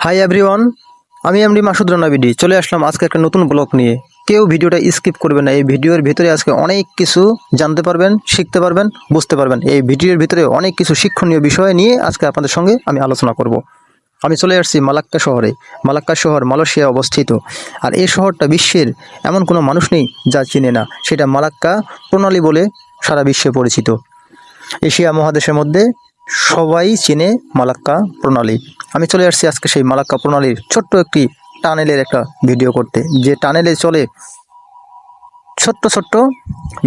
Hi everyone, আমি MD Masud Rana BD চলে আসলাম আজকে একটা নতুন ব্লগ নিয়ে। কেউ ভিডিওটা স্কিপ করবেন না। এই ভিডিওর ভিতরে আজকে অনেক কিছু জানতে পারবেন, শিখতে পারবেন, বুঝতে পারবেন। এই ভিডিওর ভিতরে অনেক কিছু শিক্ষণীয় বিষয় নিয়ে আজকে আপনাদের সঙ্গে আমি আলোচনা করব। আমি চলে আসছি মালাক্কা শহরে। মালাক্কা শহর মালয়েশিয়ায় অবস্থিত। আর এই শহরটা বিশ্বের এমন কোনো মানুষ নেই যা চিনে না। সেটা মালাক্কা প্রণালী বলে সারা বিশ্বে পরিচিত। এশিয়া মহাদেশের মধ্যে সবাই চেনে মালাক্কা প্রণালী। আমি চলে আসছি আজকে সেই মালাক্কা প্রণালীর ছোট্ট একটি টানেলের একটা ভিডিও করতে, যে টানেলে চলে ছোট্ট ছোট্ট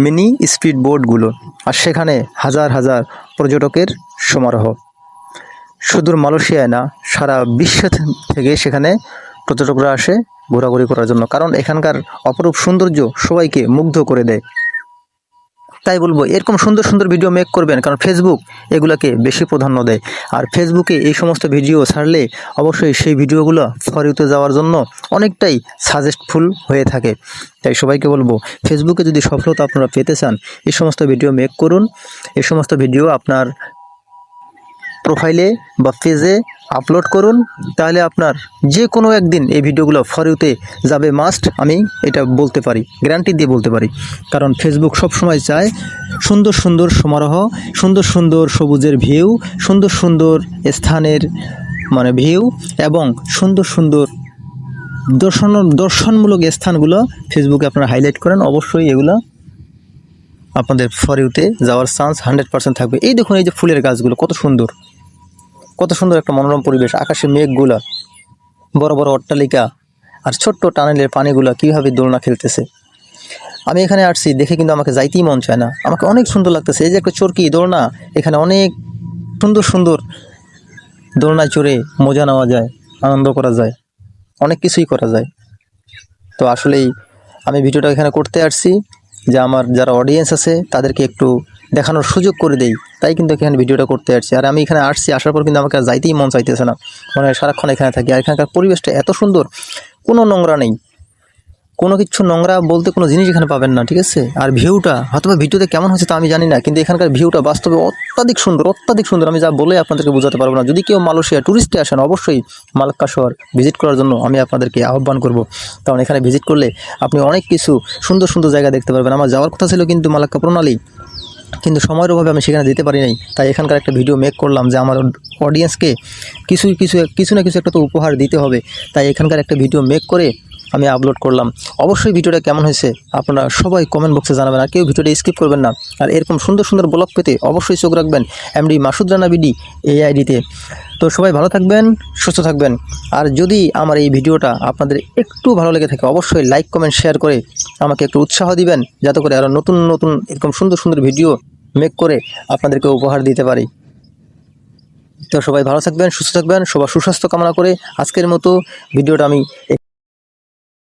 মিনি স্পিড বোটগুলো। আর সেখানে হাজার হাজার পর্যটকের সমারোহ। সুদূর মালয়েশিয়ায় না, সারা বিশ্ব থেকে সেখানে পর্যটকরা আসে ঘোরাঘুরি করার জন্য, কারণ এখানকার অপরূপ সৌন্দর্য সবাইকে মুগ্ধ করে দেয়। তাই বলবো এরকম সুন্দর সুন্দর ভিডিও মেক করবেন, কারণ ফেসবুক এগুলোকে বেশি প্রাধান্য দেয়। আর ফেসবুকে এই সমস্ত ভিডিও ছাড়লে অবশ্যই সেই ভিডিওগুলো ফর ইউতে যাওয়ার জন্য অনেকটাই সাজেস্টফুল হয়ে থাকে। তাই সবাইকে বলবো, ফেসবুকে যদি সফলতা আপনারা পেতে চান, এই সমস্ত ভিডিও মেক করুন। এই সমস্ত ভিডিও আপনার প্রোফাইলে বা পেজে আপলোড করুন, তাহলে আপনার যে কোনো একদিন এই ভিডিওগুলো ফর ইউতে যাবে মাস্ট। আমি এটা বলতে পারি, গ্যারান্টি দিয়ে বলতে পারি। কারণ ফেসবুক সবসময় চায় সুন্দর সুন্দর সমারোহ, সুন্দর সুন্দর সবুজের ভিউ, সুন্দর সুন্দর স্থানের ভিউ, এবং সুন্দর সুন্দর দর্শনমূলক স্থানগুলো ফেসবুকে আপনারা হাইলাইট করেন। অবশ্যই এগুলো আপনাদের ফর ইউতে যাওয়ার চান্স 100% থাকবে। এই দেখুন, এই যে ফুলের গাছগুলো কত সুন্দর, কত সুন্দর একটা মনোরম পরিবেশ। আকাশে মেঘগুলা, বড় বড় অট্টালিকা, আর ছোট্ট টানেলের পানিগুলা কীভাবে দোলনা খেলতেছে। আমি এখানে আসছি দেখে কিন্তু আমাকে যাইতেই মন চায় না, আমাকে অনেক সুন্দর লাগতেছে। এই যে একটা চরকি দোলনা, এখানে অনেক সুন্দর সুন্দর দোলনায় চড়ে মজা নেওয়া যায়, আনন্দ করা যায়, অনেক কিছুই করা যায়। তো আসলেই আমি ভিডিওটা এখানে করতে আসছি যে আমার যারা অডিয়েন্স আছে তাদেরকে একটু দেখানোর সুযোগ করে দেই, তাই কিন্তু এখানে ভিডিওটা করতে আসছি। আর আমি এখানে আসছি, আসার পর কিন্তু আমাকে যাইতেই মন চাইতেছে না, সারাক্ষণ এখানে থাকি। আর এখানকার পরিবেশটা এত সুন্দর, কোনো নোংরা নেই, কোনো কিছু নোংরা বলতে কোনো জিনিস এখানে পাবেন না, ঠিক আছে। আর ভিউটা হয়তো ভিডিওতে কেমন হচ্ছে তা আমি জানি না, কিন্তু এখানকার ভিউটা বাস্তবে অত্যাধিক সুন্দর, অত্যাধিক সুন্দর। আমি যা বলে আপনাদেরকে বোঝাতে পারবো না। যদি কেউ মালয়েশিয়া ট্যুরিস্টে আসেন, অবশ্যই মালাক্কা শহর ভিজিট করার জন্য আমি আপনাদেরকে আহ্বান করব। কারণ এখানে ভিজিট করলে আপনি অনেক কিছু সুন্দর সুন্দর জায়গা দেখতে পারবেন। আমার যাওয়ার কথা ছিল কিন্তু মালাক্কা প্রণালী, কিন্তু সময়ের অভাবে আমি সেখানে যেতে পারি নাই। তাই এখানকার একটা ভিডিও মেক করলাম যে আমার অডিয়েন্সকে কিছু না কিছু একটা তো উপহার দিতে হবে। তাই এখানকার একটা ভিডিও মেক করে আমি আপলোড করলাম। অবশ্যই ভিডিওটা কেমন হয়েছে আপনারা সবাই কমেন্ট বক্সে জানাবেন, আর কেউ ভিডিওটা স্কিপ করবেন না। আর এরকম সুন্দর সুন্দর ব্লগ পেতে অবশ্যই চোখ রাখবেন এমডি মাসুদ রানা বিডি এই আইডিতে। তো সবাই ভালো থাকবেন, সুস্থ থাকবেন। আর যদি আমার এই ভিডিওটা আপনাদের একটু ভালো লেগে থাকে, অবশ্যই লাইক কমেন্ট শেয়ার করে আমাকে একটু উৎসাহ দিবেন, যাতে করে আরও নতুন নতুন এরকম সুন্দর সুন্দর ভিডিও মেক করে আপনাদেরকে উপহার দিতে পারি। তো সবাই ভালো থাকবেন, সুস্থ থাকবেন, সবার সুস্বাস্থ্য কামনা করে আজকের মতো ভিডিওটা আমি